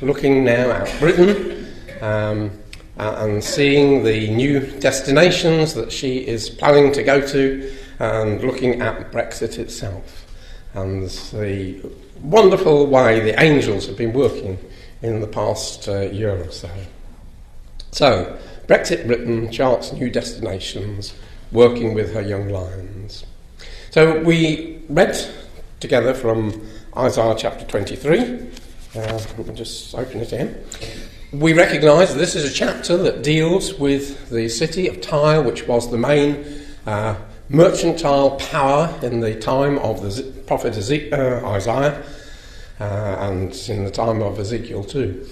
looking now at Britain and seeing the new destinations that she is planning to go to, and looking at Brexit itself and the wonderful way the angels have been working in the past year or so. So, Brexit Britain charts new destinations, working with her young lions. So we read together from Isaiah chapter 23. Let me just open it in. We recognise this is a chapter that deals with the city of Tyre, which was the main mercantile power in the time of the prophet Isaiah, and in the time of Ezekiel too.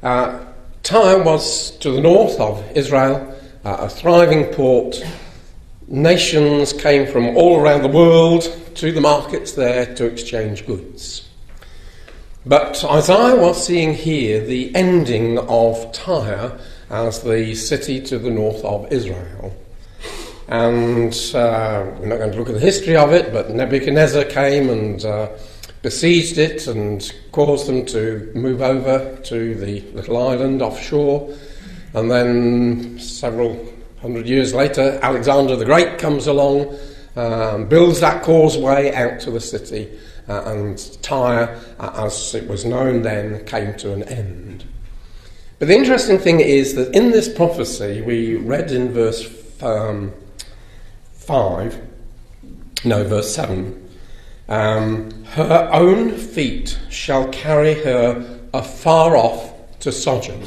Tyre was to the north of Israel, a thriving port. Nations came from all around the world to the markets there to exchange goods. But Isaiah was seeing here the ending of Tyre as the city to the north of Israel. And we're not going to look at the history of it, but Nebuchadnezzar came and besieged it and caused them to move over to the little island offshore. And then several hundred years later, Alexander the Great comes along, builds that causeway out to the city, and Tyre, as it was known then, came to an end. But the interesting thing is that in this prophecy, we read in verse 7, her own feet shall carry her afar off to Sodom.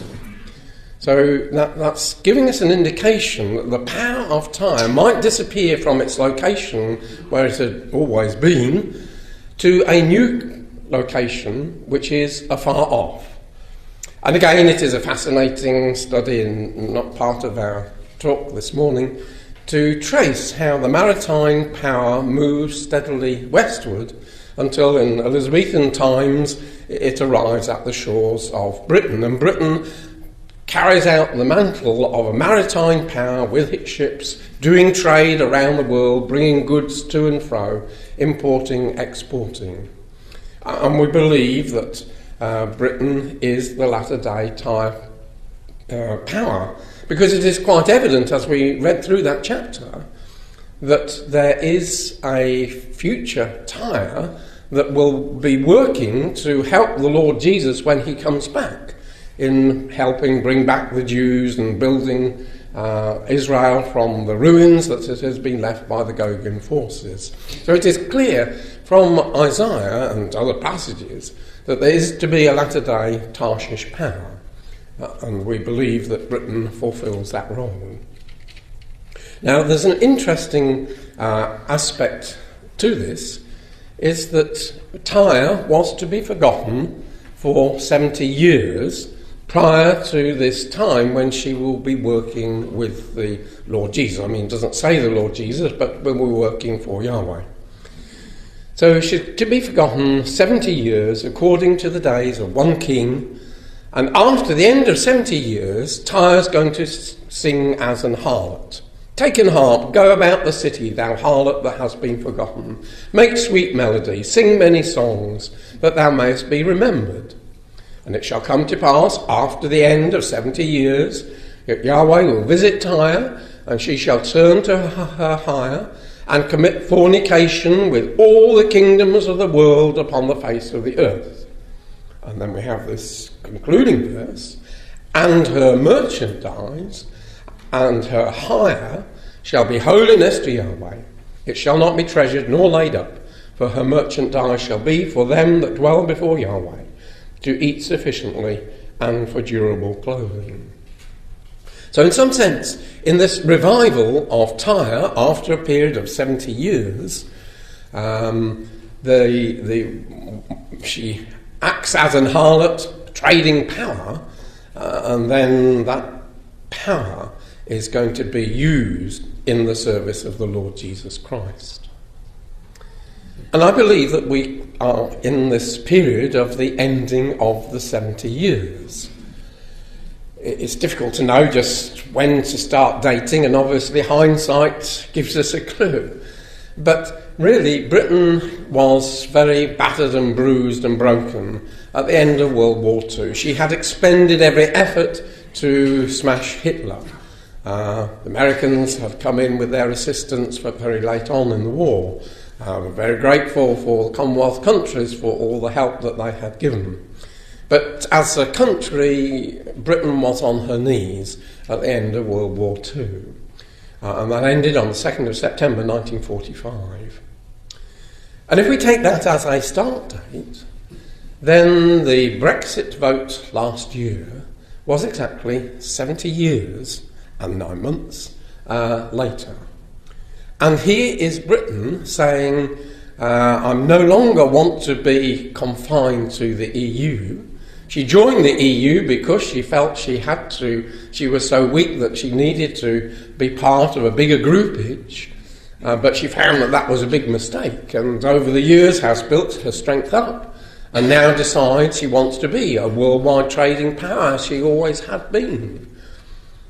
So that's giving us an indication that the power of Tyre might disappear from its location, where it had always been, to a new location which is afar off. And again, it is a fascinating study, and not part of our talk this morning, to trace how the maritime power moves steadily westward until in Elizabethan times it arrives at the shores of Britain. And Britain carries out the mantle of a maritime power with its ships, doing trade around the world, bringing goods to and fro, importing, exporting. And we believe that Britain is the latter-day Tyre power, because it is quite evident, as we read through that chapter, that there is a future Tyre that will be working to help the Lord Jesus when he comes back, in helping bring back the Jews and building Israel from the ruins that it has been left by the Gogan forces. So it is clear from Isaiah and other passages that there is to be a latter-day Tarshish power, and we believe that Britain fulfills that role. Now, there's an interesting aspect to this, is that Tyre was to be forgotten for 70 years prior to this time when she will be working with the Lord Jesus. I mean, it doesn't say the Lord Jesus, but when we're working for Yahweh. So she's to be forgotten 70 years according to the days of one king. And after the end of 70 years, Tyre's going to sing as an harlot. Take an harp, go about the city, thou harlot that hast been forgotten. Make sweet melody, sing many songs, that thou mayest be remembered. And it shall come to pass, after the end of 70 years, that Yahweh will visit Tyre, and she shall turn to her hire, and commit fornication with all the kingdoms of the world upon the face of the earth. And then we have this concluding verse, and her merchandise and her hire shall be holiness to Yahweh. It shall not be treasured nor laid up, for her merchandise shall be for them that dwell before Yahweh, to eat sufficiently and for durable clothing. So in some sense, in this revival of Tyre, after a period of 70 years, she acts as an harlot, trading power, and then that power is going to be used in the service of the Lord Jesus Christ. And I believe that we are in this period of the ending of the 70 years. It's difficult to know just when to start dating, and obviously hindsight gives us a clue. But really, Britain was very battered and bruised and broken at the end of World War II. She had expended every effort to smash Hitler. The Americans had come in with their assistance, but very late on in the war. We're very grateful for the Commonwealth countries for all the help that they had given. But as a country, Britain was on her knees at the end of World War II. And that ended on the 2nd of September 1945. And if we take that as a start date, then the Brexit vote last year was exactly 70 years and 9 months later. And here is Britain saying, I no longer want to be confined to the EU. She joined the EU because she felt she had to. She was so weak that she needed to be part of a bigger groupage. But she found that that was a big mistake, and over the years has built her strength up, and now decides she wants to be a worldwide trading power, as she always had been.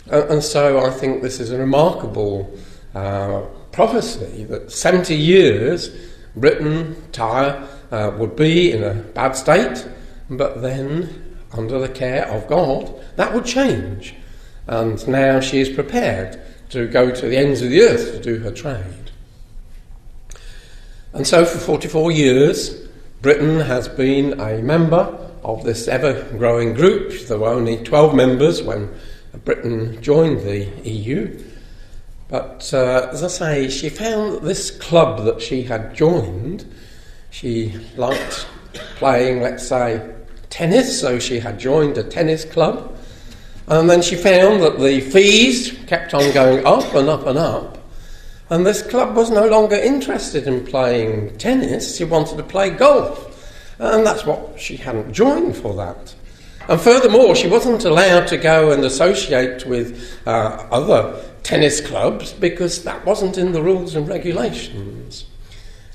And so I think this is a remarkable prophecy that 70 years Britain, Tyre, would be in a bad state, but then, under the care of God, that would change. And now she is prepared to go to the ends of the earth to do her trade. And so for 44 years, Britain has been a member of this ever-growing group. There were only 12 members when Britain joined the EU. But as I say, she found that this club that she had joined, she liked playing, let's say, tennis, so she had joined a tennis club. And then she found that the fees kept on going up and up and up. And this club was no longer interested in playing tennis, she wanted to play golf. And that's what she hadn't joined for that. And furthermore, she wasn't allowed to go and associate with other tennis clubs because that wasn't in the rules and regulations.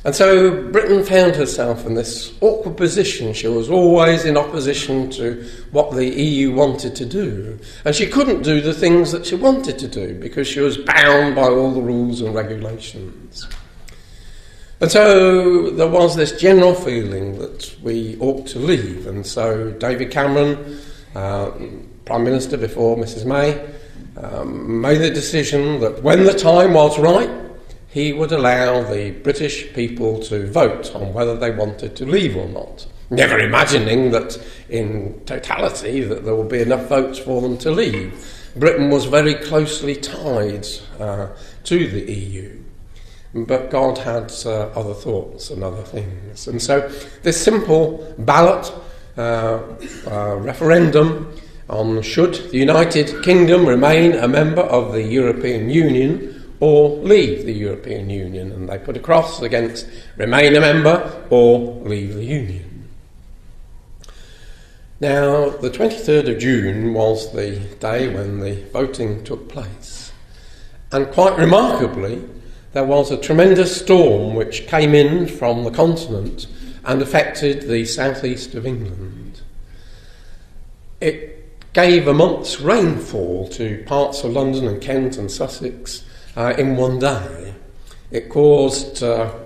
And so Britain found herself in this awkward position. She was always in opposition to what the EU wanted to do. And she couldn't do the things that she wanted to do because she was bound by all the rules and regulations. And so there was this general feeling that we ought to leave. And so David Cameron, Prime Minister before Mrs May, made the decision that when the time was right, he would allow the British people to vote on whether they wanted to leave or not, never imagining that in totality that there would be enough votes for them to leave. Britain was very closely tied to the EU, but God had other thoughts and other things. And so this simple ballot referendum on should the United Kingdom remain a member of the European Union or leave the European Union, and they put a cross against remain a member or leave the Union. Now, the 23rd of June was the day when the voting took place, and quite remarkably, there was a tremendous storm which came in from the continent and affected the southeast of England. It gave a month's rainfall to parts of London and Kent and Sussex in one day. It caused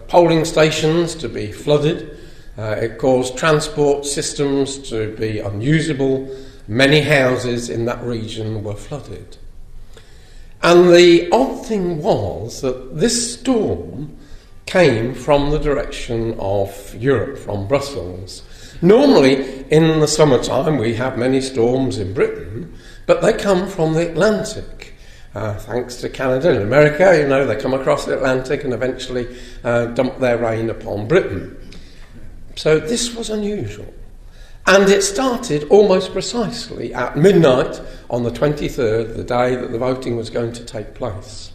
polling stations to be flooded. It caused transport systems to be unusable. Many houses in that region were flooded. And the odd thing was that this storm came from the direction of Europe, from Brussels. Normally, in the summertime, we have many storms in Britain, but they come from the Atlantic. Thanks to Canada and America, you know, they come across the Atlantic and eventually dump their rain upon Britain. So this was unusual. And it started almost precisely at midnight on the 23rd, the day that the voting was going to take place.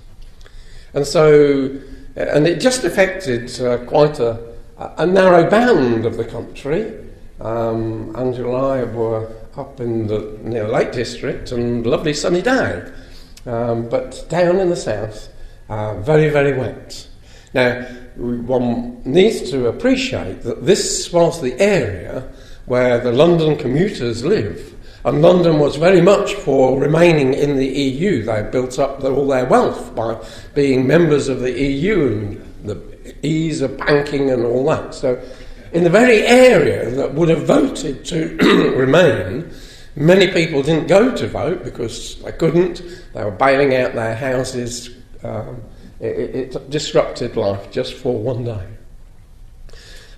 And so, and it just affected quite a narrow band of the country. Angela and I were up in the near Lake District and lovely sunny day. But down in the south, very, very wet. Now, one needs to appreciate that this was the area where the London commuters live, and London was very much for remaining in the EU. They built up all their wealth by being members of the EU and the ease of banking and all that. So in the very area that would have voted to remain, many people didn't go to vote because they couldn't. They were bailing out their houses. It disrupted life just for one day.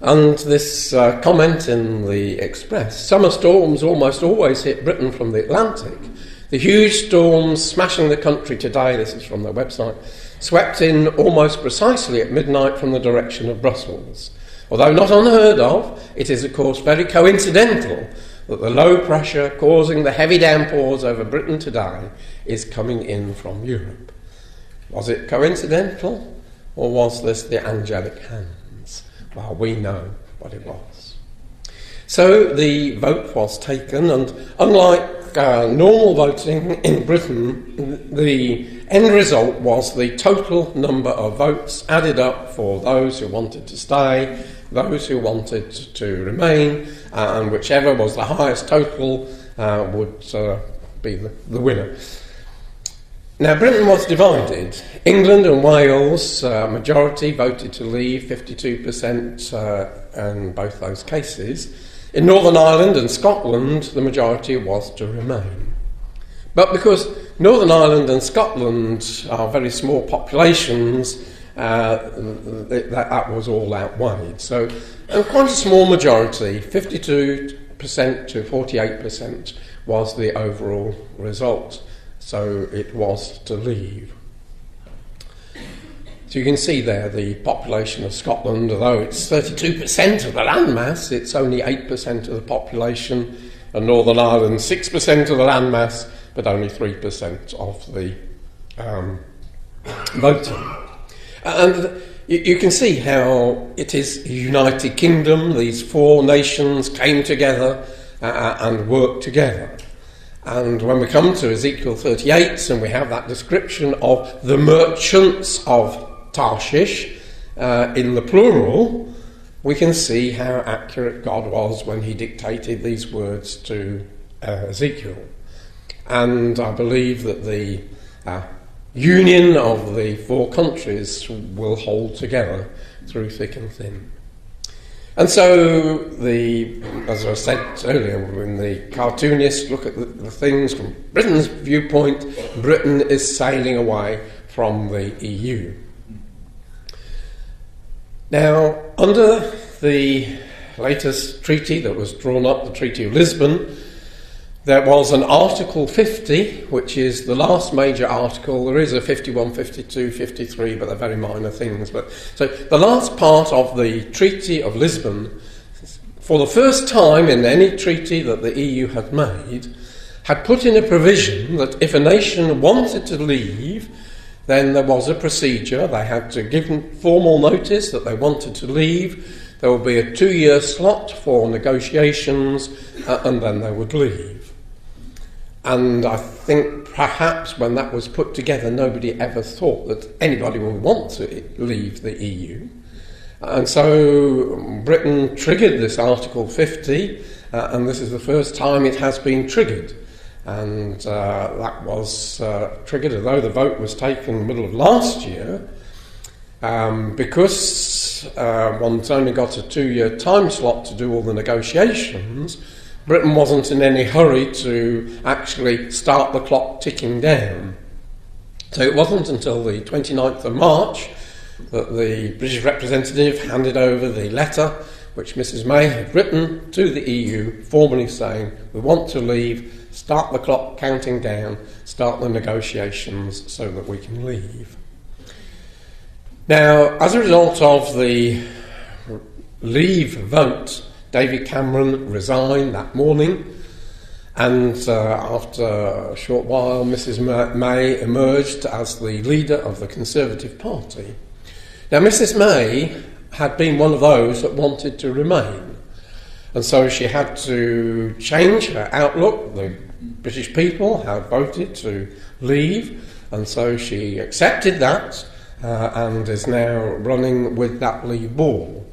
And this comment in the Express: summer storms almost always hit Britain from the Atlantic. The huge storms smashing the country today, this is from their website, swept in almost precisely at midnight from the direction of Brussels. Although not unheard of, it is of course very coincidental that the low pressure causing the heavy downpours over Britain today is coming in from Europe. Was it coincidental, or was this the angelic hands? Well, we know what it was. So the vote was taken, and unlike normal voting in Britain, the end result was the total number of votes added up for those who wanted to stay, those who wanted to remain, and whichever was the highest total would be the winner. Now, Britain was divided. England and Wales, majority voted to leave, 52% in both those cases. In Northern Ireland and Scotland, the majority was to remain. But because Northern Ireland and Scotland are very small populations, that was all outweighed. So quite a small majority, 52% to 48%, was the overall result. So it was to leave. So you can see there the population of Scotland, although it's 32% of the landmass, it's only 8% of the population, and Northern Ireland 6% of the landmass, but only 3% of the voting. And you can see how it is a united kingdom. These four nations came together and worked together. And when we come to Ezekiel 38 and we have that description of the merchants of Tarshish in the plural, we can see how accurate God was when he dictated these words to Ezekiel. And I believe that the union of the four countries will hold together through thick and thin. And so, as I said earlier, when the cartoonists look at the things from Britain's viewpoint, Britain is sailing away from the EU. Now, under the latest treaty that was drawn up, the Treaty of Lisbon, there was an Article 50, which is the last major article. There is a 51, 52, 53, but they're very minor things. So the last part of the Treaty of Lisbon, for the first time in any treaty that the EU had made, had put in a provision that if a nation wanted to leave, then there was a procedure. They had to give formal notice that they wanted to leave. There would be a 2-year slot for negotiations, and then they would leave. And I think perhaps when that was put together, nobody ever thought that anybody would want to leave the EU. And so Britain triggered this Article 50, and this is the first time it has been triggered. And that was triggered, although the vote was taken in the middle of last year, because one's only got a 2-year time slot to do all the negotiations. Britain wasn't in any hurry to actually start the clock ticking down. So it wasn't until the 29th of March that the British representative handed over the letter which Mrs May had written to the EU, formally saying, we want to leave, start the clock counting down, start the negotiations so that we can leave. Now, as a result of the leave vote, David Cameron resigned that morning, and after a short while Mrs May emerged as the leader of the Conservative Party. Now, Mrs May had been one of those that wanted to remain, and so she had to change her outlook. The British people had voted to leave, and so she accepted that and is now running with that leave ball.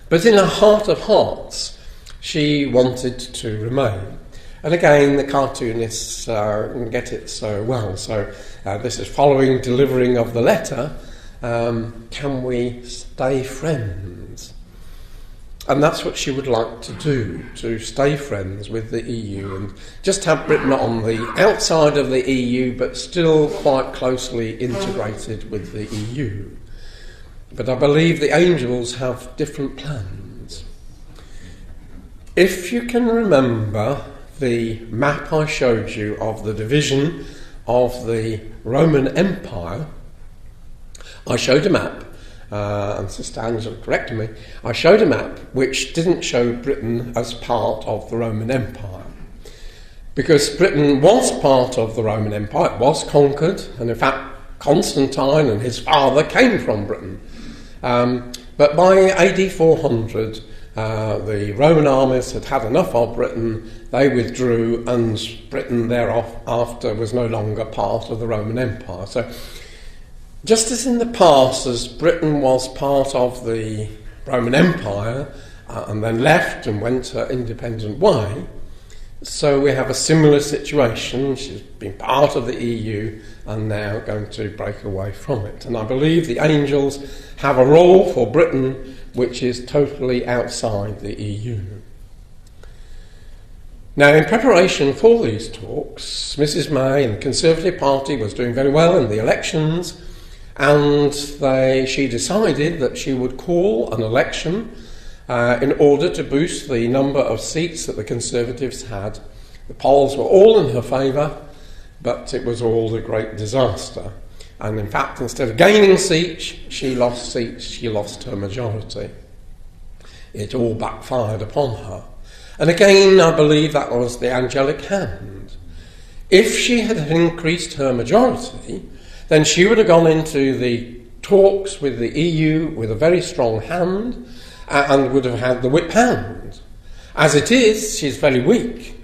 But in her heart of hearts, she wanted to remain. And again, the cartoonists get it so well. So this is following delivering of the letter. Can we stay friends? And that's what she would like to do, to stay friends with the EU and just have Britain on the outside of the EU but still quite closely integrated with the EU. But I believe the angels have different plans. If you can remember the map I showed you of the division of the Roman Empire, I showed a map. And Sister Angela corrected me, I showed a map which didn't show Britain as part of the Roman Empire. Because Britain was part of the Roman Empire, it was conquered, and in fact Constantine and his father came from Britain. But by AD 400, the Roman armies had had enough of Britain, they withdrew, and Britain thereafter was no longer part of the Roman Empire. So just as in the past, as Britain was part of the Roman Empire and then left and went her independent way, so we have a similar situation. She's been part of the EU and now going to break away from it. And I believe the angels have a role for Britain which is totally outside the EU. Now, in preparation for these talks, Mrs May and the Conservative Party was doing very well in the elections, and she decided that she would call an election in order to boost the number of seats that the Conservatives had. The polls were all in her favour, but it was all a great disaster. And in fact, instead of gaining seats, she lost her majority. It all backfired upon her. And again, I believe that was the angelic hand. If she had increased her majority, then she would have gone into the talks with the EU with a very strong hand and would have had the whip hand. As it is, she's very weak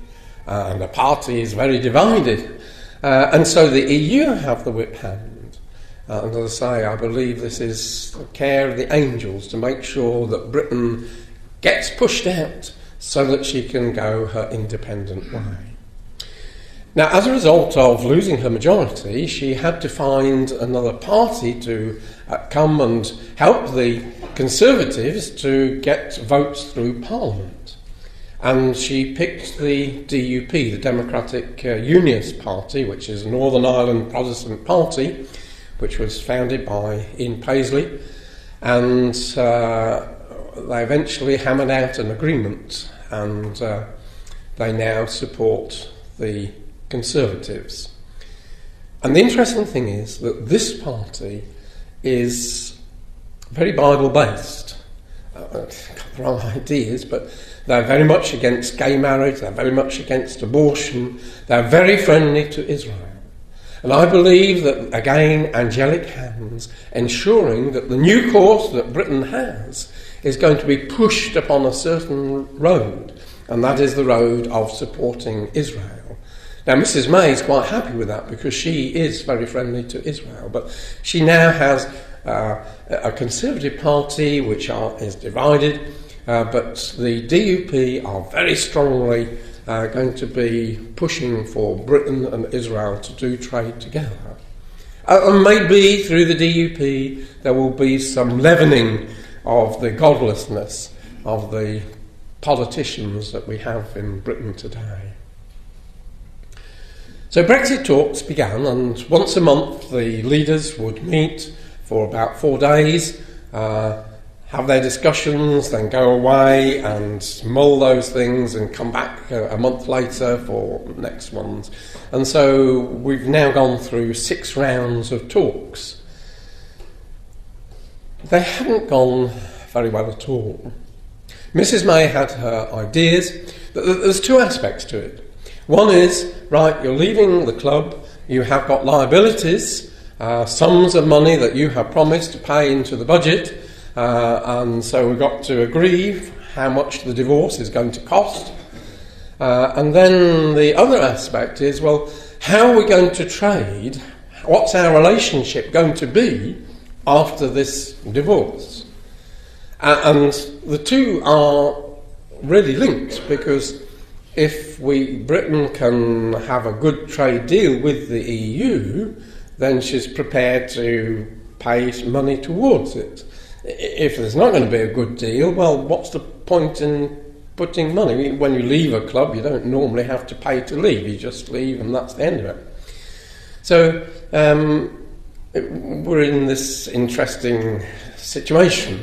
and the party is very divided. And so the EU have the whip hand. And as I say, I believe this is the care of the angels to make sure that Britain gets pushed out so that she can go her independent way. Now, as a result of losing her majority, she had to find another party to come and help the Conservatives to get votes through Parliament. And she picked the DUP, the Democratic Unionist Party, which is a Northern Ireland Protestant party, which was founded by Ian Paisley. And they eventually hammered out an agreement, and they now support the Conservatives. And the interesting thing is that this party is very Bible-based. Got the wrong ideas, but they're very much against gay marriage, they're very much against abortion, they're very friendly to Israel. And I believe that, again, angelic hands ensuring that the new course that Britain has is going to be pushed upon a certain road, and that is the road of supporting Israel. Now, Mrs May is quite happy with that because she is very friendly to Israel, but she now has a Conservative Party which is divided, but the DUP are very strongly going to be pushing for Britain and Israel to do trade together. And maybe through the DUP there will be some leavening of the godlessness of the politicians that we have in Britain today. So Brexit talks began, and once a month the leaders would meet for about 4 days, have their discussions, then go away and mull those things and come back a month later for next ones. And so we've now gone through 6 rounds of talks. They haven't gone very well at all. Mrs May had her ideas. There's 2 aspects to it. One is, right, you're leaving the club, you have got liabilities, sums of money that you have promised to pay into the budget, and so we've got to agree how much the divorce is going to cost. And then the other aspect is, well, how are we going to trade? What's our relationship going to be after this divorce? And the 2 are really linked, because if Britain can have a good trade deal with the EU, then she's prepared to pay money towards it. If there's not going to be a good deal, well, what's the point in putting money. When you leave a club, you don't normally have to pay to leave. You just leave and that's the end of it. So we're in this interesting situation.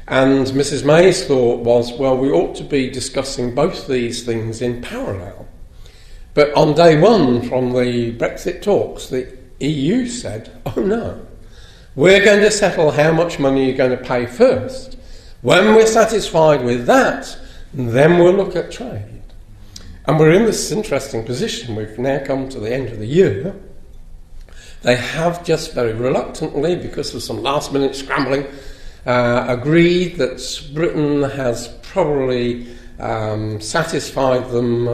And Mrs May's thought was, well, we ought to be discussing both these things in parallel. But on day one from the Brexit talks, the EU said, oh no, we're going to settle how much money you're going to pay first. When we're satisfied with that, then we'll look at trade. And we're in this interesting position. We've now come to the end of the year. They have just very reluctantly, because of some last-minute scrambling, agreed that Britain has probably satisfied them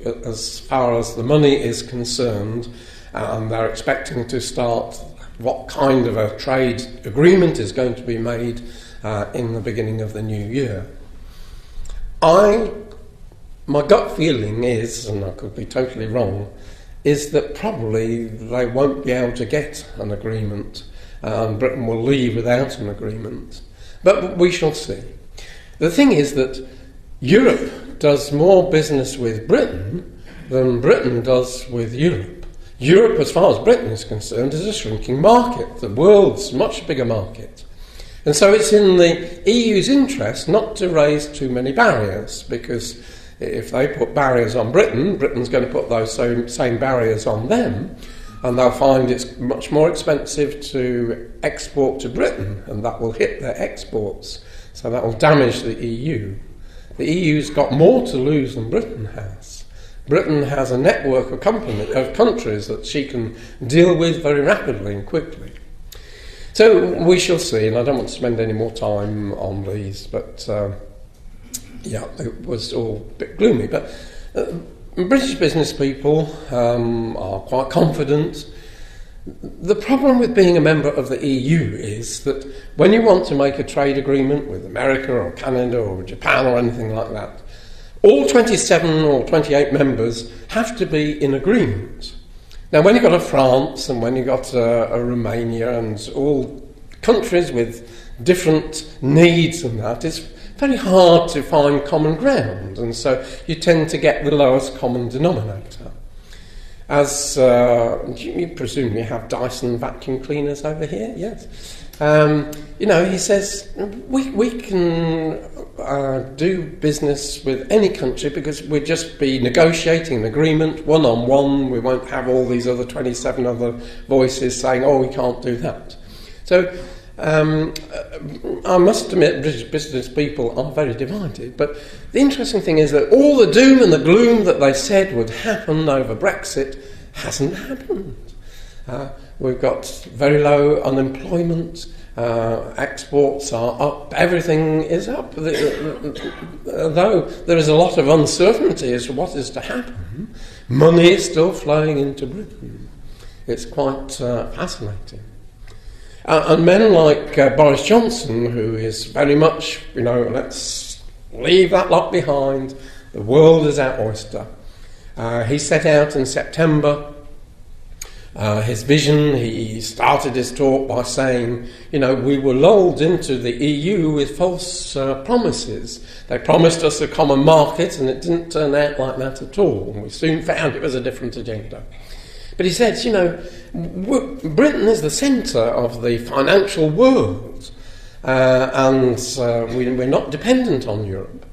as far as the money is concerned, and they're expecting to start what kind of a trade agreement is going to be made in the beginning of the new year. My gut feeling is, and I could be totally wrong, is that probably they won't be able to get an agreement and Britain will leave without an agreement. But we shall see. The thing is that Europe does more business with Britain than Britain does with Europe. Europe, as far as Britain is concerned, is a shrinking market. The world's a much bigger market. And so it's in the EU's interest not to raise too many barriers, because if they put barriers on Britain, Britain's going to put those same barriers on them, and they'll find it's much more expensive to export to Britain, and that will hit their exports. So that will damage the EU. The EU's got more to lose than Britain has. Britain has a network of countries that she can deal with very rapidly and quickly. So we shall see, and I don't want to spend any more time on these, but it was all a bit gloomy. But British business people are quite confident. The problem with being a member of the EU is that when you want to make a trade agreement with America or Canada or Japan or anything like that, all 27 or 28 members have to be in agreement. Now, when you've got a France and when you've got a Romania and all countries with different needs and that, it's very hard to find common ground, and so you tend to get the lowest common denominator. As you presumably have Dyson vacuum cleaners over here, yes. He says we can do business with any country because we'd just be negotiating an agreement one-on-one. We won't have all these other 27 other voices saying, oh, we can't do that. So I must admit British business people are very divided, but the interesting thing is that all the doom and the gloom that they said would happen over Brexit hasn't happened. We've got very low unemployment, exports are up, everything is up. Though there is a lot of uncertainty as to what is to happen, money is still flowing into Britain. It's quite fascinating. And men like Boris Johnson, who is very much, let's leave that lot behind, the world is our oyster. He set out in September his vision. He started his talk by saying, we were lulled into the EU with false promises. They promised us a common market and it didn't turn out like that at all. And we soon found it was a different agenda. But he said, Britain is the centre of the financial world, and we're not dependent on Europe.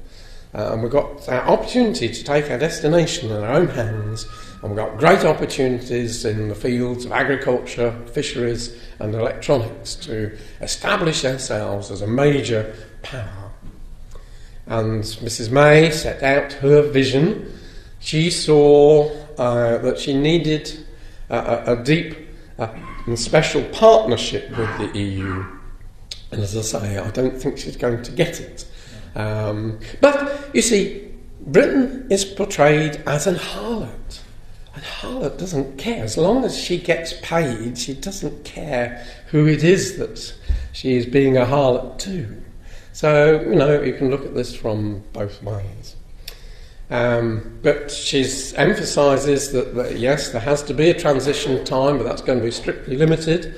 And we've got our opportunity to take our destination in our own hands, and we've got great opportunities in the fields of agriculture, fisheries and electronics to establish ourselves as a major power. And Mrs May set out her vision. She saw that she needed a deep and special partnership with the EU. And as I say, I don't think she's going to get it. But, you see, Britain is portrayed as an harlot. And harlot doesn't care. As long as she gets paid, she doesn't care who it is that she is being a harlot to. So, you can look at this from both ways. But she emphasises that, yes, there has to be a transition time, but that's going to be strictly limited.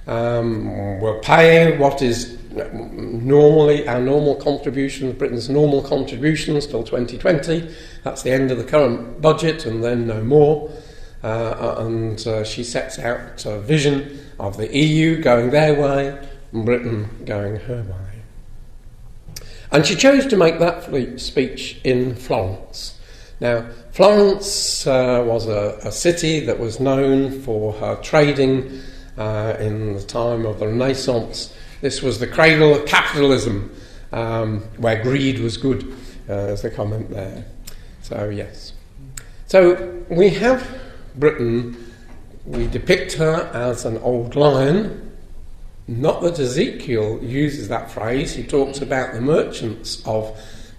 We'll pay what is normally our normal contributions, Britain's normal contributions till 2020. That's the end of the current budget, and then no more. And she sets out a vision of the EU going their way and Britain going her way. And she chose to make that speech in Florence. Now, Florence was a city that was known for her trading in the time of the Renaissance. This was the cradle of capitalism, where greed was good, as the comment there. So, yes. So, we have Britain, we depict her as an old lion. Not that Ezekiel uses that phrase, he talks about the merchants of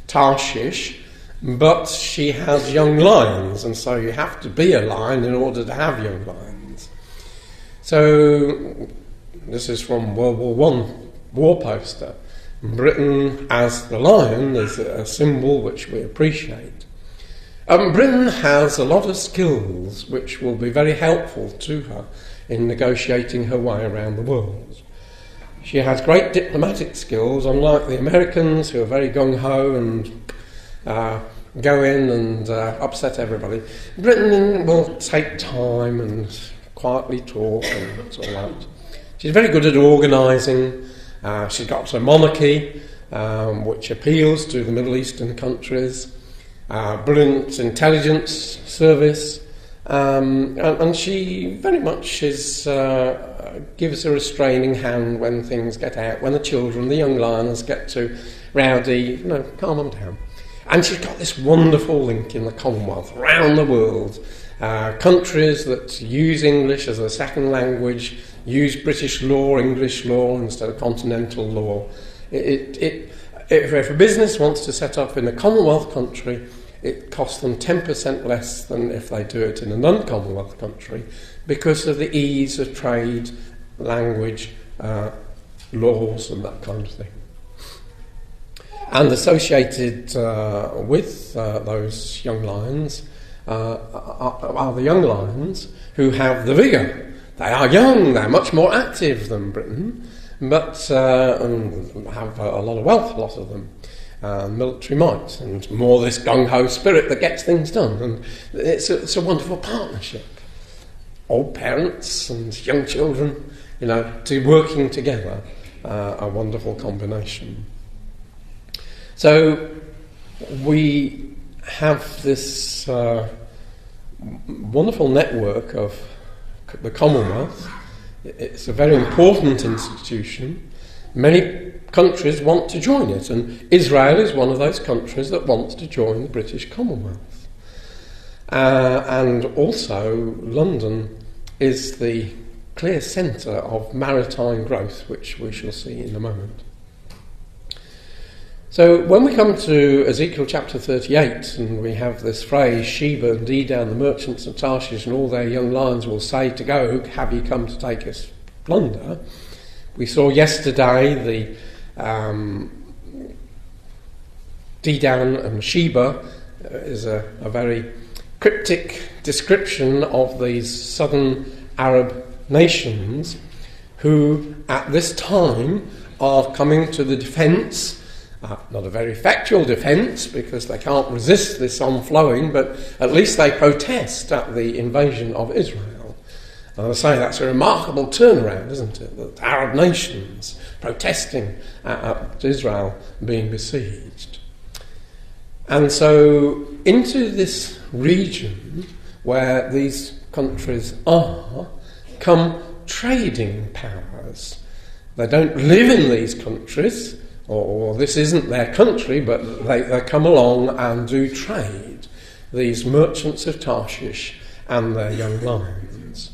Tarshish, but she has young lions, and so you have to be a lion in order to have young lions. So, this is from World War I war poster. Britain as the lion is a symbol which we appreciate. Britain has a lot of skills which will be very helpful to her in negotiating her way around the world. She has great diplomatic skills, unlike the Americans, who are very gung-ho and go in and upset everybody. Britain will take time and quietly talk and all that. She's very good at organising. She's got a monarchy which appeals to the Middle Eastern countries. Brilliant intelligence service, and she very much gives a restraining hand when things get out, when the young lions get too rowdy, calm them down. And she's got this wonderful link in the Commonwealth, around the world. Countries that use English as a second language, use British law, English law instead of continental law. If a business wants to set up in a Commonwealth country, it costs them 10% less than if they do it in a non-Commonwealth country, because of the ease of trade, language, laws and that kind of thing. And associated with those young lions are the young lions who have the vigour. They are young, they're much more active than Britain, but have a lot of wealth, a lot of them, military might, and more this gung-ho spirit that gets things done. And it's a wonderful partnership. Old parents and young children, working together, a wonderful combination. So we have this wonderful network of the Commonwealth. It's a very important institution. Many countries want to join it, and Israel is one of those countries that wants to join the British Commonwealth. And also London is the clear centre of maritime growth, which we shall see in a moment. So when we come to Ezekiel chapter 38, and we have this phrase, Sheba and Dedan, the merchants of Tarshish, and all their young lions will say to go, have you come to take us plunder? We saw yesterday the Dedan and Sheba is a very cryptic description of these southern Arab nations who at this time are coming to the defence. Not a very factual defence, because they can't resist this onflowing, but at least they protest at the invasion of Israel. And I say that's a remarkable turnaround, isn't it? The Arab nations protesting at Israel being besieged. And so into this region where these countries are come trading powers. They don't live in these countries, or this isn't their country, but they come along and do trade, these merchants of Tarshish and their young lions.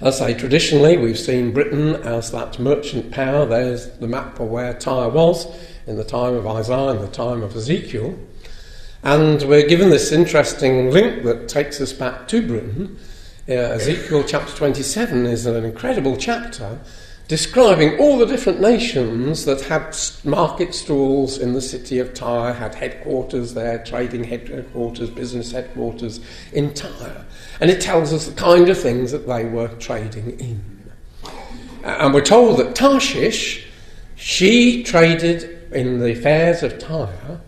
As I say, traditionally we've seen Britain as that merchant power. There's the map of where Tyre was in the time of Isaiah and the time of Ezekiel. And we're given this interesting link that takes us back to Britain. Ezekiel chapter 27 is an incredible chapter describing all the different nations that had market stalls in the city of Tyre, had headquarters there, trading headquarters, business headquarters in Tyre. And it tells us the kind of things that they were trading in. And we're told that Tarshish She traded in the fairs of Tyre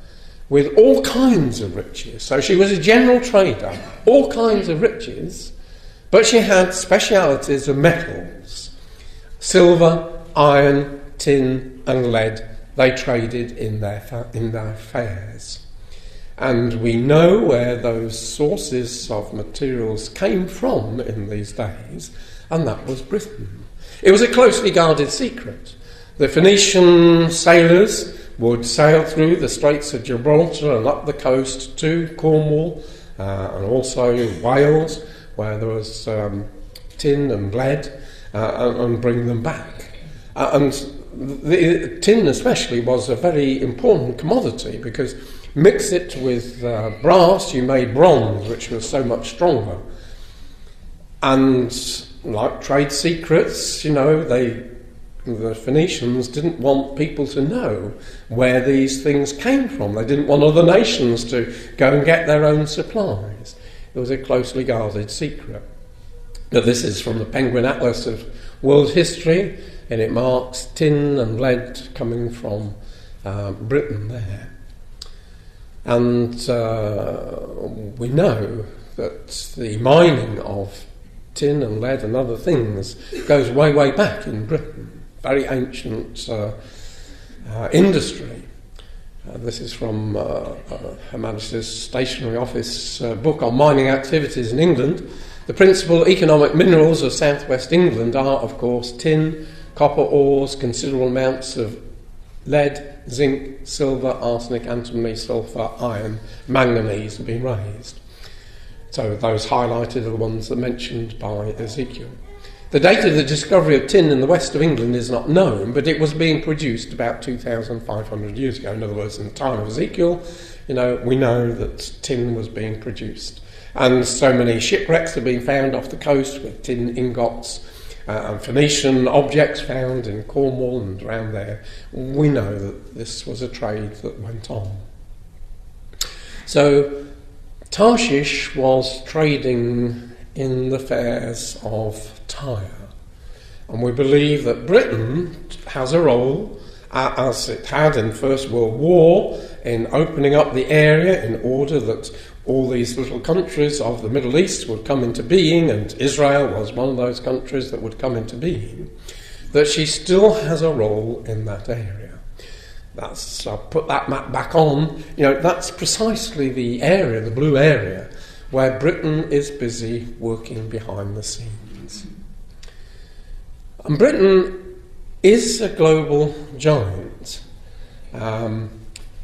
with all kinds of riches. So she was a general trader, all kinds of riches, but she had specialities of metals: silver, iron, tin and lead. They traded in their fairs. And we know where those sources of materials came from in these days, and that was Britain. It was a closely guarded secret. The Phoenician sailors would sail through the Straits of Gibraltar and up the coast to Cornwall, and also Wales, where there was tin and lead, and bring them back. And the tin especially was a very important commodity, because mix it with brass, you made bronze, which was so much stronger. And like trade secrets, the Phoenicians didn't want people to know where these things came from. They didn't want other nations to go and get their own supplies. It was a closely guarded secret. Now, this is from the Penguin Atlas of World History, and it marks tin and lead coming from Britain there. And we know that the mining of tin and lead and other things goes way, way back in Britain. Very ancient industry. This is from Her Majesty's Stationery Office book on mining activities in England. The principal economic minerals of southwest England are, of course, tin, copper ores, considerable amounts of lead, zinc, silver, arsenic, antimony, sulphur, iron, manganese have been raised. So those highlighted are the ones that are mentioned by Ezekiel. The date of the discovery of tin in the west of England is not known, but it was being produced about 2,500 years ago. In other words, in the time of Ezekiel, we know that tin was being produced. And so many shipwrecks have been found off the coast with tin ingots, and Phoenician objects found in Cornwall and around there. We know that this was a trade that went on. So Tarshish was trading in the fairs of Tyre, and we believe that Britain has a role, as it had in the First World War, in opening up the area in order that all these little countries of the Middle East would come into being, and Israel was one of those countries that would come into being, that she still has a role in that area. I'll put that map back on. That's precisely the area, the blue area, where Britain is busy working behind the scenes. And Britain is a global giant.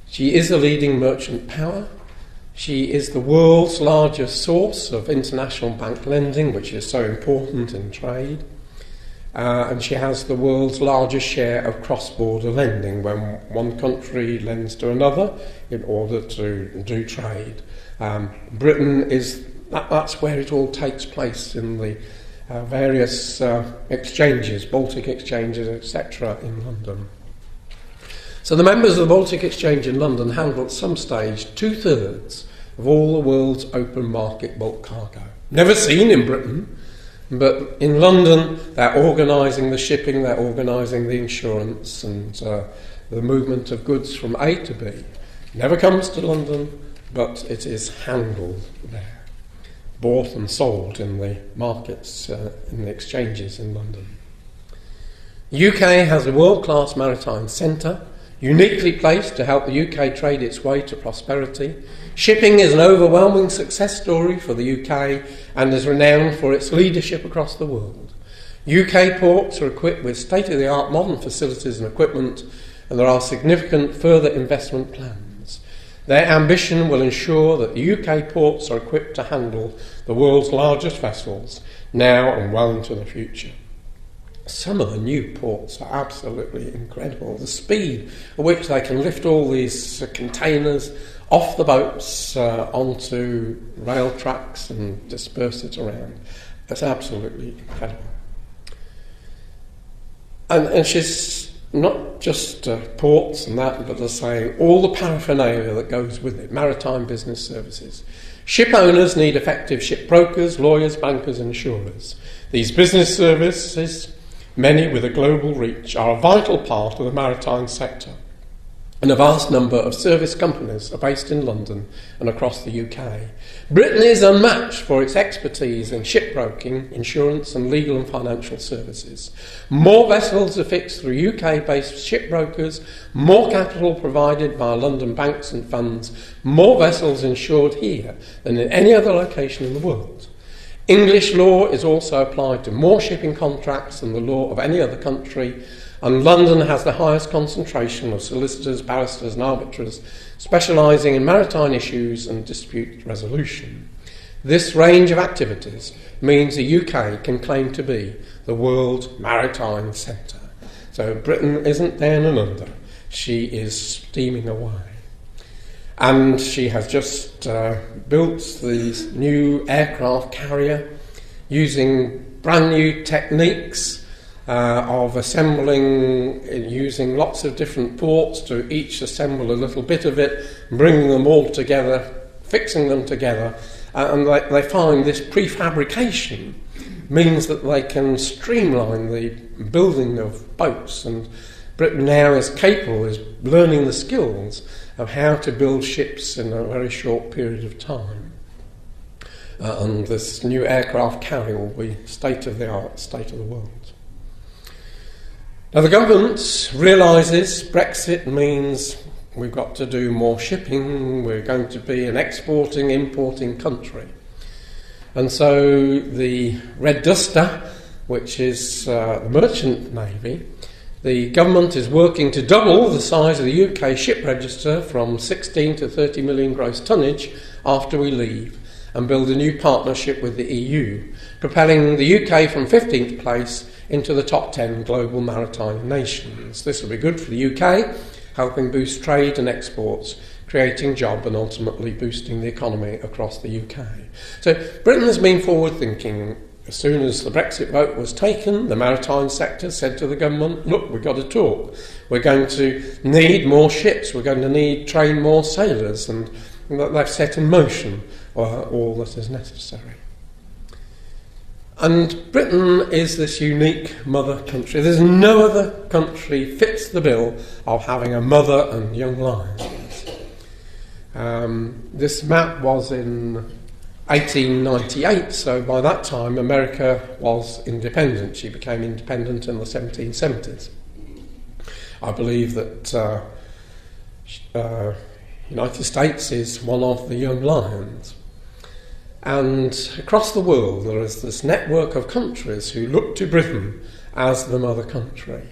She is a leading merchant power. She is the world's largest source of international bank lending, which is so important in trade. And she has the world's largest share of cross-border lending, when one country lends to another in order to do trade. Britain that's where it all takes place, in the various exchanges, Baltic exchanges, etc. in London. So the members of the Baltic Exchange in London handle at some stage 2/3 of all the world's open market bulk cargo. Never seen in Britain, but in London they're organising the shipping, they're organising the insurance and the movement of goods from A to B. Never comes to London, but it is handled there, bought and sold in the markets, in the exchanges in London. The UK has a world-class maritime centre, uniquely placed to help the UK trade its way to prosperity. Shipping is an overwhelming success story for the UK and is renowned for its leadership across the world. UK ports are equipped with state-of-the-art modern facilities and equipment, and there are significant further investment plans. Their ambition will ensure that the UK ports are equipped to handle the world's largest vessels now and well into the future. Some of the new ports are absolutely incredible. The speed at which they can lift all these containers off the boats onto rail tracks and disperse it around. It's absolutely incredible. And she's not just ports and that, but as I say, all the paraphernalia that goes with it, maritime business services. Ship owners need effective ship brokers, lawyers, bankers and insurers. These business services many with a global reach, are a vital part of the maritime sector, and a vast number of service companies are based in London and across the UK. Britain is unmatched for its expertise in shipbroking, insurance and legal and financial services. More vessels are fixed through UK-based shipbrokers, more capital provided by London banks and funds, more vessels insured here than in any other location in the world. English law is also applied to more shipping contracts than the law of any other country, and London has the highest concentration of solicitors, barristers and arbiters specialising in maritime issues and dispute resolution. This range of activities means the UK can claim to be the world maritime centre. So Britain isn't down and under, she is steaming away. And she has just built the new aircraft carrier using brand new techniques of assembling, using lots of different ports to each assemble a little bit of it, bringing them all together, fixing them together, and they find this prefabrication means that they can streamline the building of boats, and Britain now is capable, is learning the skills of how to build ships in a very short period of time. And this new aircraft carrier will be state-of-the-art, state of the world. Now the government realises Brexit means we've got to do more shipping, we're going to be an exporting, importing country. And so the Red Duster, which is the merchant navy, the government is working to double the size of the UK ship register from 16 to 30 million gross tonnage after we leave, and build a new partnership with the EU, propelling the UK from 15th place into the top 10 global maritime nations. This will be good for the UK, helping boost trade and exports, creating jobs and ultimately boosting the economy across the UK. So Britain has been forward-thinking. As soon as the Brexit vote was taken, the maritime sector said to the government, look, we've got to talk. We're going to need more ships, we're going to train more sailors, and they've set in motion all that is necessary. And Britain is this unique mother country. There's no other country fits the bill of having a mother and young lions. This map was in 1898, so by that time America was independent. She became independent in the 1770s. I believe that United States is one of the young lions. And across the world there is this network of countries who look to Britain as the mother country.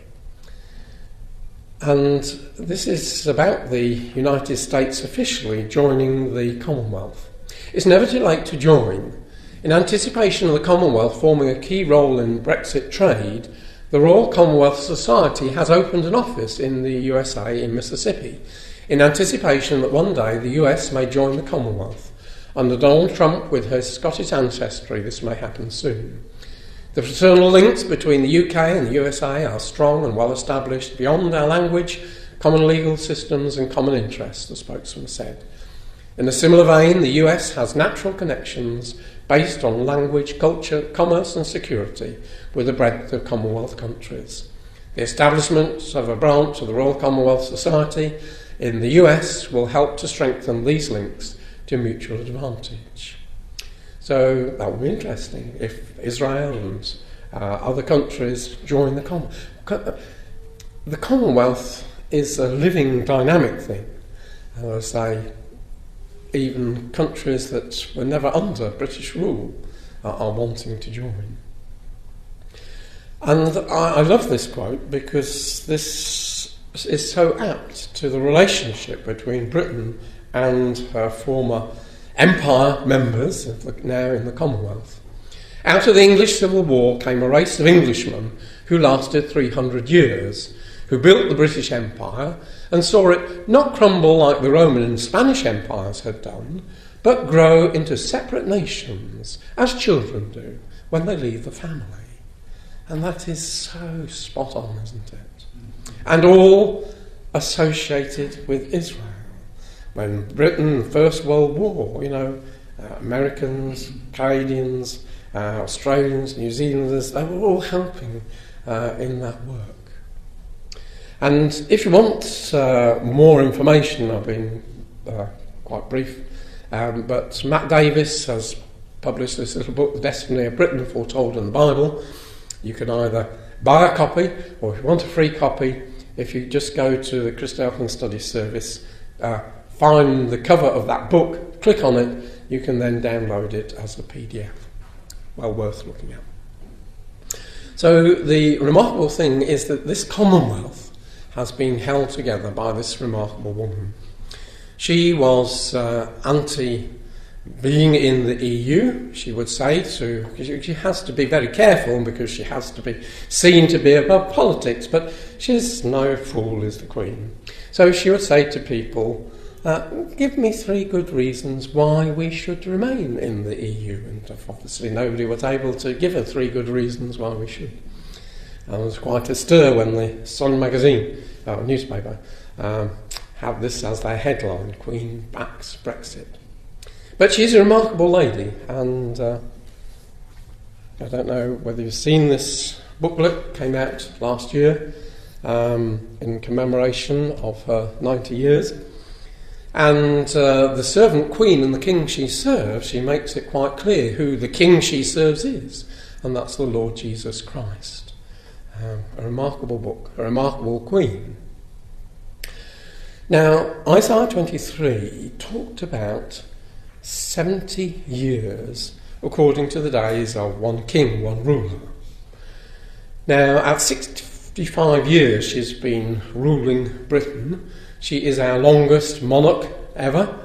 And this is about the United States officially joining the Commonwealth. It's never too late to join. In anticipation of the Commonwealth forming a key role in Brexit trade, the Royal Commonwealth Society has opened an office in the USA in Mississippi, in anticipation that one day the US may join the Commonwealth. Under Donald Trump, with his Scottish ancestry, this may happen soon. The fraternal links between the UK and the USA are strong and well established beyond our language, common legal systems and common interests, the spokesman said. In a similar vein, the US has natural connections based on language, culture, commerce and security with the breadth of Commonwealth countries. The establishment of a branch of the Royal Commonwealth Society in the US will help to strengthen these links to mutual advantage. So that will be interesting if Israel and other countries join the Commonwealth. The Commonwealth is a living, dynamic thing. As I say, even countries that were never under British rule are wanting to join. And I love this quote because this is so apt to the relationship between Britain and her former empire members, now in the Commonwealth. Out of the English Civil War came a race of Englishmen who lasted 300 years, who built the British Empire and saw it not crumble like the Roman and Spanish empires had done, but grow into separate nations, as children do when they leave the family. And that is so spot on, isn't it? And all associated with Israel. When Britain, First World War, Americans, Canadians, Australians, New Zealanders, they were all helping in that work. And if you want more information, I've been quite brief, but Matt Davis has published this little book, The Destiny of Britain Foretold in the Bible. You can either buy a copy, or if you want a free copy, if you just go to the Christopher Studies service, find the cover of that book, click on it, you can then download it as a PDF. Well worth looking at. So the remarkable thing is that this Commonwealth has been held together by this remarkable woman. She was anti being in the EU, she would say, she has to be very careful because she has to be seen to be above politics, but she's no fool, is the Queen. So she would say to people, give me 3 good reasons why we should remain in the EU. And obviously nobody was able to give her 3 good reasons why we should. And there was quite a stir when the Sun magazine, newspaper, had this as their headline, Queen backs Brexit. But she's a remarkable lady, and I don't know whether you've seen this booklet, came out last year in commemoration of her 90 years. And the servant queen and the king she serves, she makes it quite clear who the king she serves is, and that's the Lord Jesus Christ. A remarkable book, a remarkable queen. Now, Isaiah 23 talked about 70 years according to the days of one king, one ruler. Now, at 65 years she's been ruling Britain. She is our longest monarch ever,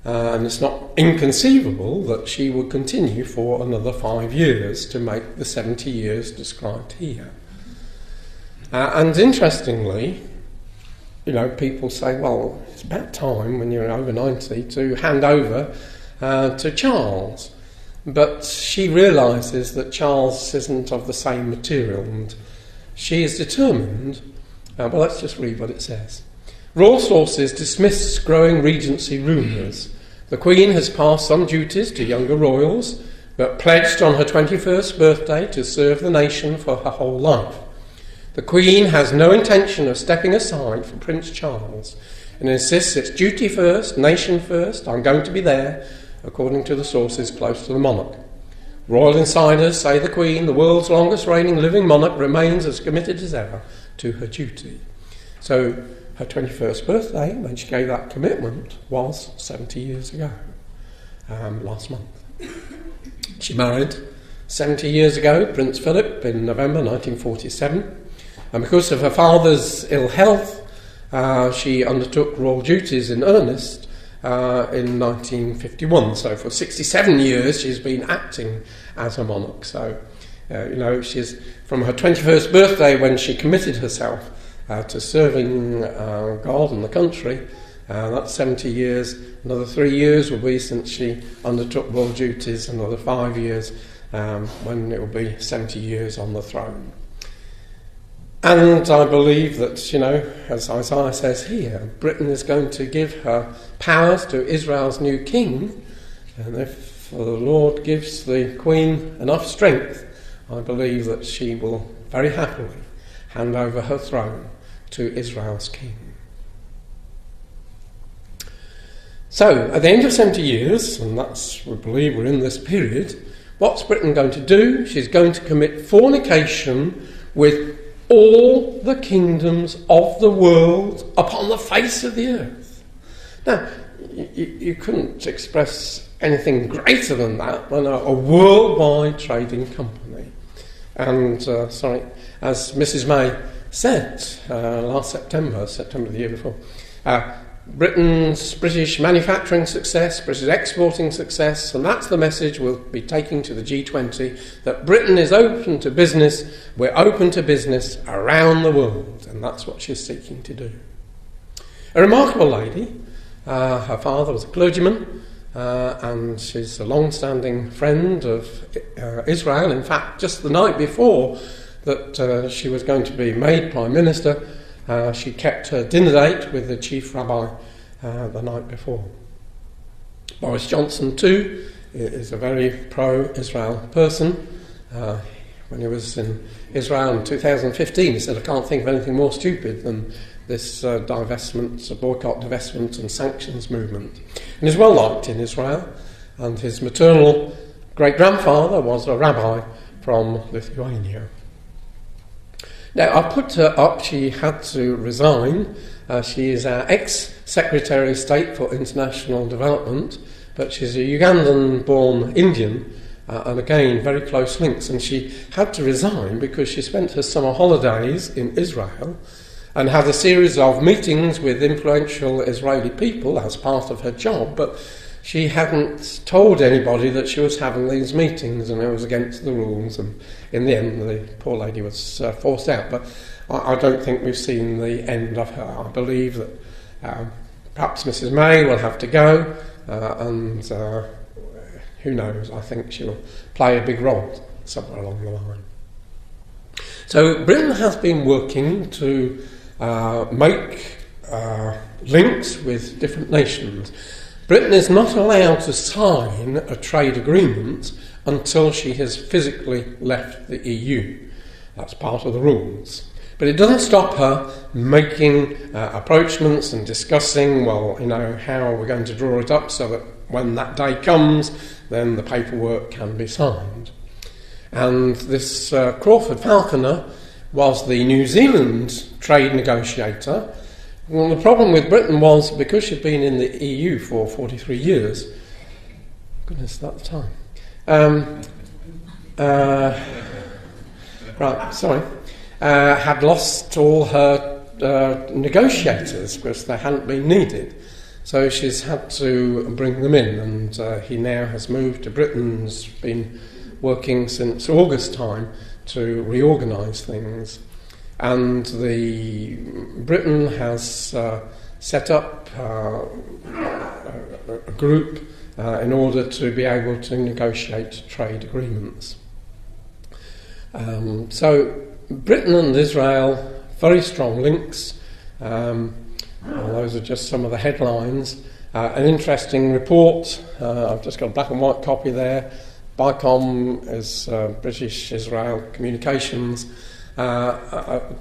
and it's not inconceivable that she would continue for another 5 years to make the 70 years described here. And interestingly, people say, well, it's about time when you're over 90 to hand over to Charles. But she realises that Charles isn't of the same material, and she is determined. Well, let's just read what it says. Royal sources dismiss growing regency rumours. The Queen has passed some duties to younger royals, but pledged on her 21st birthday to serve the nation for her whole life. The Queen has no intention of stepping aside for Prince Charles and insists it's duty first, nation first, I'm going to be there, according to the sources close to the monarch. Royal insiders say the Queen, the world's longest reigning living monarch, remains as committed as ever to her duty. So her 21st birthday, when she gave that commitment, was 70 years ago, last month. She married 70 years ago Prince Philip in November 1947. And because of her father's ill health, she undertook royal duties in earnest in 1951. So for 67 years she's been acting as a monarch. So, she's from her 21st birthday when she committed herself to serving God and the country. That's 70 years. Another 3 years will be since she undertook royal duties. Another 5 years when it will be 70 years on the throne. And I believe that, as Isaiah says here, Britain is going to give her powers to Israel's new king. And if the Lord gives the Queen enough strength, I believe that she will very happily hand over her throne to Israel's king. So, at the end of 70 years, and we believe we're in this period, what's Britain going to do? She's going to commit fornication with all the kingdoms of the world upon the face of the earth. Now, you couldn't express anything greater than that than a worldwide trading company. And, as Mrs May said last September the year before, British manufacturing success, British exporting success, and that's the message we'll be taking to the G20, that Britain is open to business, we're open to business around the world, and that's what she's seeking to do. A remarkable lady, her father was a clergyman, and she's a long-standing friend of Israel. In fact, just the night before that she was going to be made Prime Minister, she kept her dinner date with the chief rabbi the night before. Boris Johnson, too, is a very pro-Israel person. when he was in Israel in 2015. He said, I can't think of anything more stupid than this divestment, boycott, divestment and sanctions movement. And he's well liked in Israel, and his maternal great-grandfather was a rabbi from Lithuania. Now, I put her up. She had to resign. She is our ex-Secretary of State for International Development, but she's a Ugandan-born Indian, and again, very close links. And she had to resign because she spent her summer holidays in Israel and had a series of meetings with influential Israeli people as part of her job, but she hadn't told anybody that she was having these meetings, and it was against the rules, and in the end the poor lady was forced out. But I don't think we've seen the end of her. I believe that perhaps Mrs May will have to go, and who knows, I think she'll play a big role somewhere along the line. So Britain has been working to make links with different nations. Britain is not allowed to sign a trade agreement until she has physically left the EU. That's part of the rules. But it doesn't stop her making approachments and discussing, well, how we're going to draw it up so that when that day comes, then the paperwork can be signed. And this Crawford Falconer was the New Zealand trade negotiator. Well, the problem with Britain was, because she'd been in the EU for 43 years, goodness, that's the time, had lost all her negotiators because they hadn't been needed. So she's had to bring them in, and he now has moved to Britain, has been working since August time to reorganise things. And Britain has set up a group in order to be able to negotiate trade agreements. So Britain and Israel, very strong links. Those are just some of the headlines. An interesting report, I've just got a black and white copy there. BICOM is British Israel Communications. 12,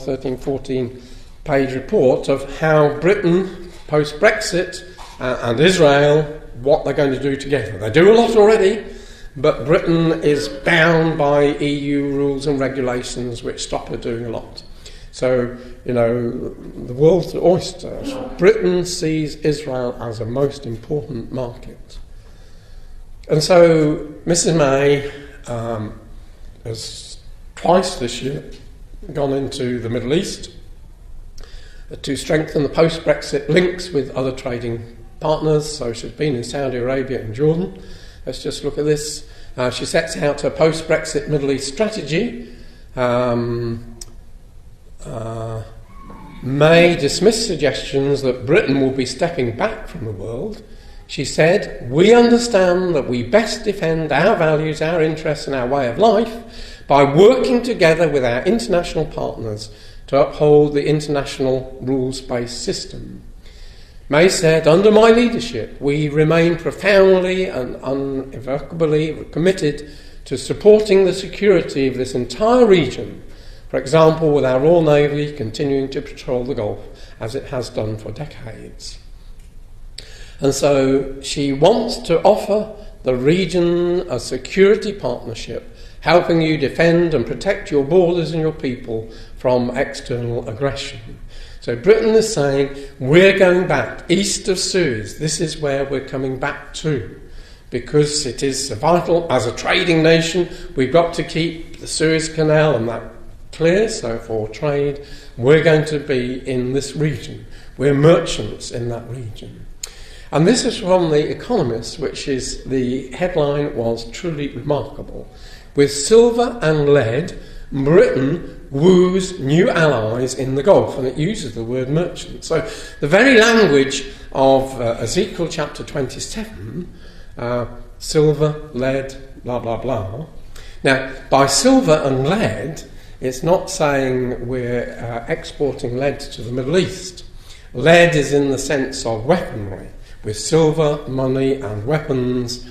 13, 14 page report of how Britain, post-Brexit, and Israel, what they're going to do together. They do a lot already, but Britain is bound by EU rules and regulations which stop her doing a lot. So, the world's an oyster. Britain sees Israel as a most important market. And so Mrs May has twice this year gone into the Middle East to strengthen the post-Brexit links with other trading partners. So she's been in Saudi Arabia and Jordan. Let's just look at this. She sets out her post-Brexit Middle East strategy. May dismissed suggestions that Britain will be stepping back from the world. She said, "We understand that we best defend our values, our interests and our way of life by working together with our international partners to uphold the international rules-based system." May said, "Under my leadership, we remain profoundly and unequivocally committed to supporting the security of this entire region, for example, with our Royal Navy continuing to patrol the Gulf, as it has done for decades." And so she wants to offer the region a security partnership, helping you defend and protect your borders and your people from external aggression. So Britain is saying, we're going back east of Suez. This is where we're coming back to, because it is vital. As a trading nation, we've got to keep the Suez Canal and that clear. So for trade, we're going to be in this region. We're merchants in that region. And this is from The Economist, which is, the headline was truly remarkable. With silver and lead, Britain woos new allies in the Gulf, and it uses the word merchant. So the very language of Ezekiel chapter 27, silver, lead, blah, blah, blah. Now, by silver and lead, it's not saying we're exporting lead to the Middle East. Lead is in the sense of weaponry. With silver, money and weapons,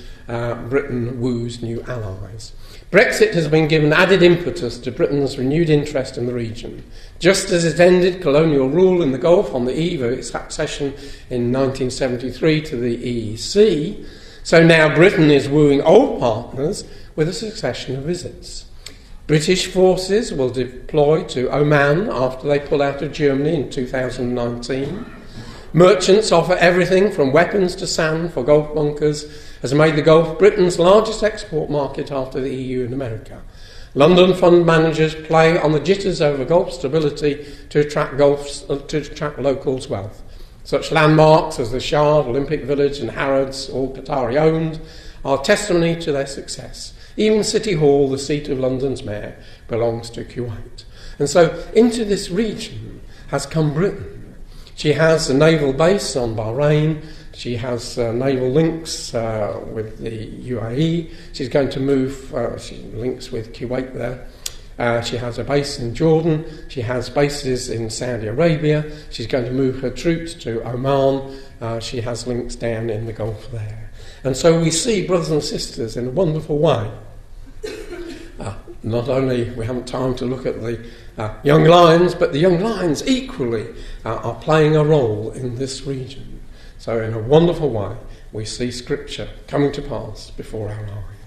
Britain woos new allies. Brexit has been given added impetus to Britain's renewed interest in the region. Just as it ended colonial rule in the Gulf on the eve of its accession in 1973 to the EEC, so now Britain is wooing old partners with a succession of visits. British forces will deploy to Oman after they pull out of Germany in 2019. Merchants offer everything from weapons to sand for Gulf bunkers, has made the Gulf Britain's largest export market after the EU and America. London fund managers play on the jitters over Gulf stability to attract locals' wealth. Such landmarks as the Shard, Olympic Village and Harrods, all Qatari owned, are testimony to their success. Even City Hall, the seat of London's mayor, belongs to Kuwait. And so into this region has come Britain. She has a naval base on Bahrain. She has naval links with the UAE. She's going to move, she links with Kuwait there. She has a base in Jordan. She has bases in Saudi Arabia. She's going to move her troops to Oman. She has links down in the Gulf there. And so we see, brothers and sisters, in a wonderful way, not only we haven't time to look at the young lions, but the young lions equally are playing a role in this region. So in a wonderful way, we see Scripture coming to pass before our eyes.